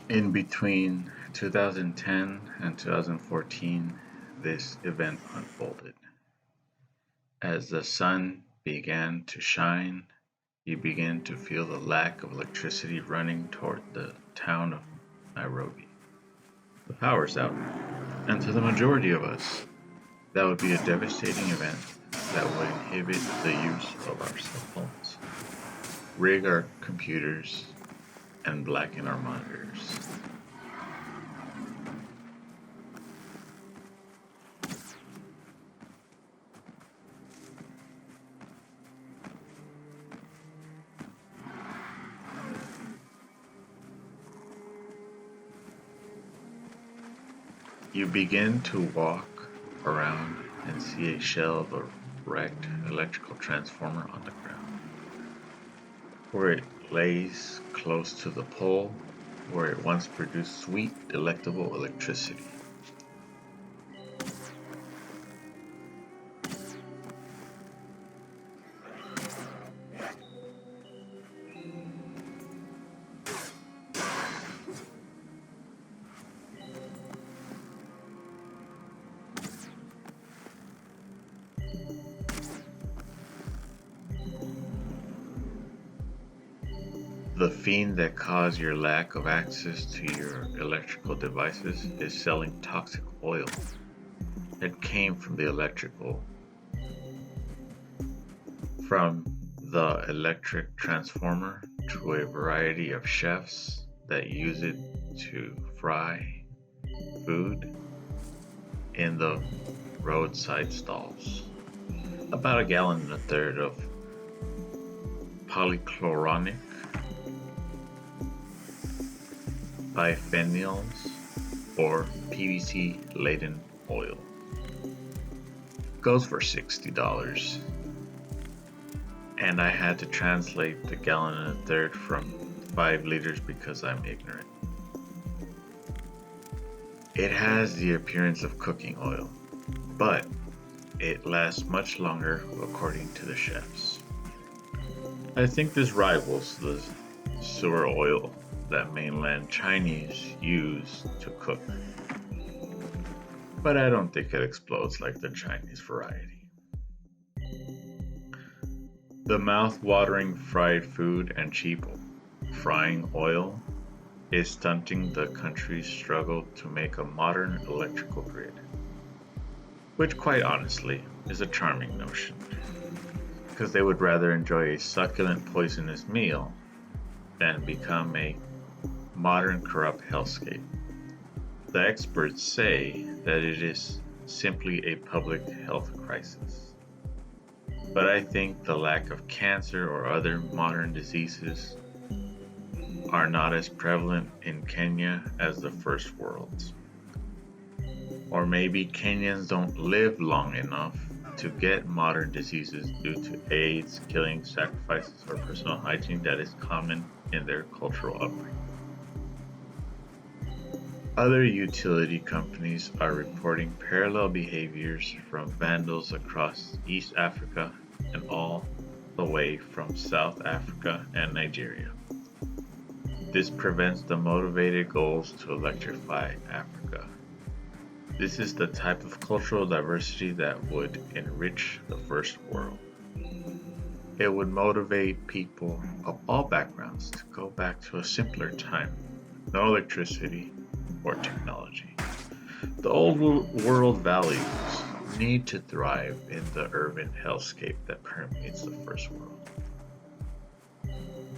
In between 2010 and 2014, this event unfolded. As the sun began to shine, you began to feel the lack of electricity running toward the town of Nairobi. The power's out, and to the majority of us, that would be a devastating event that would inhibit the use of our cell phones, rig our computers, and blacken our monitors. You begin to walk around and see a shell of a wrecked electrical transformer on the ground, where it lays close to the pole where it once produced sweet, delectable electricity. The fiend that caused your lack of access to your electrical devices is selling toxic oil that came from the electric transformer to a variety of chefs that use it to fry food in the roadside stalls. About a gallon and a third of polychloronic biphenyls or PVC laden oil goes for $60, and I had to translate the gallon and a third from 5 liters because I'm ignorant. It has the appearance of cooking oil, but it lasts much longer according to the chefs. I think this rivals the sewer oil that mainland Chinese use to cook, but I don't think it explodes like the Chinese variety. The mouth-watering fried food and cheap frying oil is stunting the country's struggle to make a modern electrical grid, which quite honestly is a charming notion, because they would rather enjoy a succulent poisonous meal than become a modern corrupt hellscape. The experts say that it is simply a public health crisis. But I think the lack of cancer or other modern diseases are not as prevalent in Kenya as the first worlds. Or maybe Kenyans don't live long enough to get modern diseases due to AIDS, killing, sacrifices, or personal hygiene that is common in their cultural upbringing. Other utility companies are reporting parallel behaviors from vandals across East Africa and all the way from South Africa and Nigeria. This prevents the motivated goals to electrify Africa. This is the type of cultural diversity that would enrich the first world. It would motivate people of all backgrounds to go back to a simpler time. No electricity or technology. The old world values need to thrive in the urban hellscape that permeates the first world.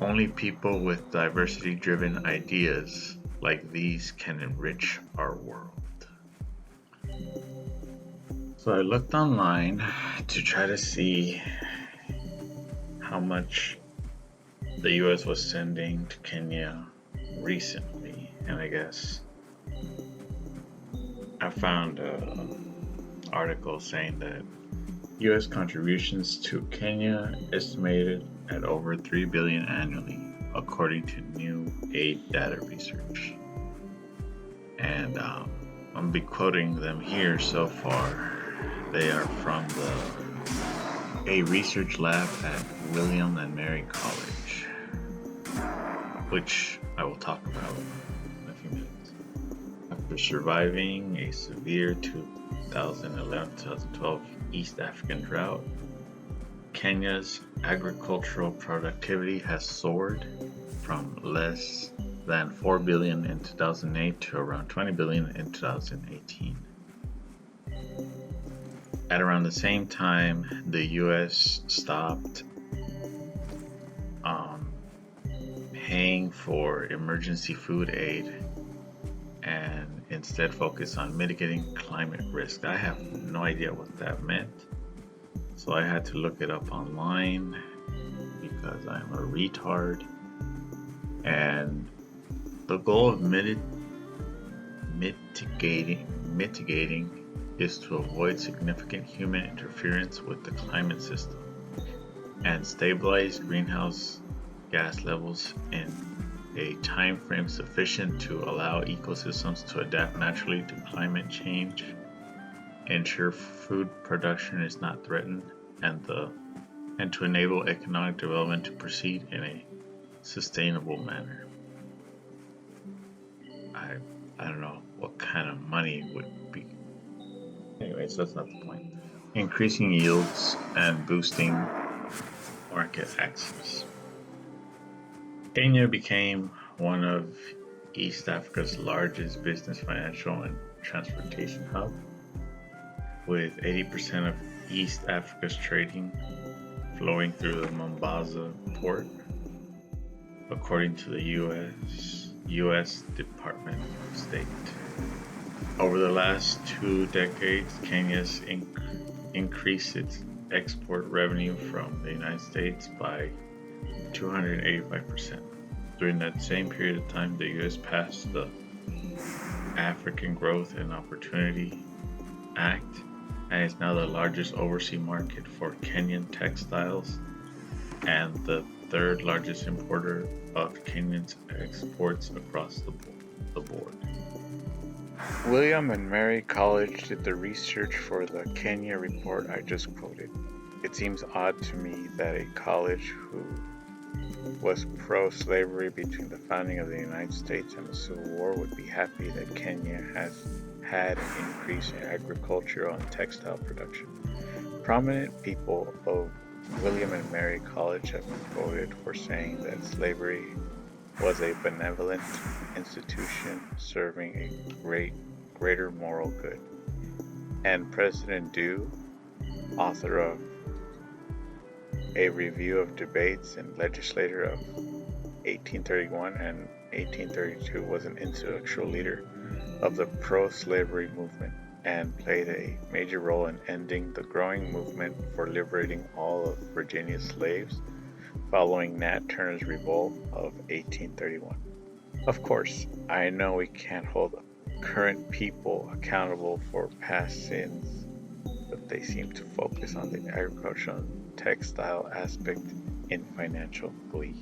Only people with diversity driven ideas like these can enrich our world. So I looked online to try to see how much the US was sending to Kenya recently, and I guess I found an article saying that US contributions to Kenya estimated at over 3 billion annually, according to new aid data research. And I'm be quoting them here so far. They are from a research lab at William and Mary College, which I will talk about in a few minutes. After surviving a severe 2011-2012 East African drought, Kenya's agricultural productivity has soared from less than 4 billion in 2008 to around 20 billion in 2018. At around the same time, the US stopped paying for emergency food aid and instead focused on mitigating climate risk. I have no idea what that meant, so I had to look it up online because I'm a retard. And the goal of mitigating is to avoid significant human interference with the climate system and stabilize greenhouse gas levels in a time frame sufficient to allow ecosystems to adapt naturally to climate change, ensure food production is not threatened, and to enable economic development to proceed in a sustainable manner. I don't know what kind of money would be. Anyways, that's not the point. Increasing yields and boosting market access. Kenya became one of East Africa's largest business, financial, and transportation hub, with 80% of East Africa's trading flowing through the Mombasa port, according to the U.S. Department of State. Over the last 2 decades, Kenya's increased its export revenue from the United States by 285%. During that same period of time, the U.S. passed the African Growth and Opportunity Act and is now the largest overseas market for Kenyan textiles and the third largest importer of Kenyan exports across the board. William and Mary College did the research for the Kenya report I just quoted. It seems odd to me that a college who was pro-slavery between the founding of the United States and the Civil War would be happy that Kenya has had an increase in agricultural and textile production. Prominent people of William and Mary College have been quoted for saying that slavery was a benevolent institution serving a greater moral good. And President Dew, author of A Review of Debates and legislator of 1831 and 1832, was an intellectual leader of the pro-slavery movement and played a major role in ending the growing movement for liberating all of Virginia's slaves following Nat Turner's revolt of 1831. Of course, I know we can't hold current people accountable for past sins, but they seem to focus on the agricultural and textile aspect in financial glee.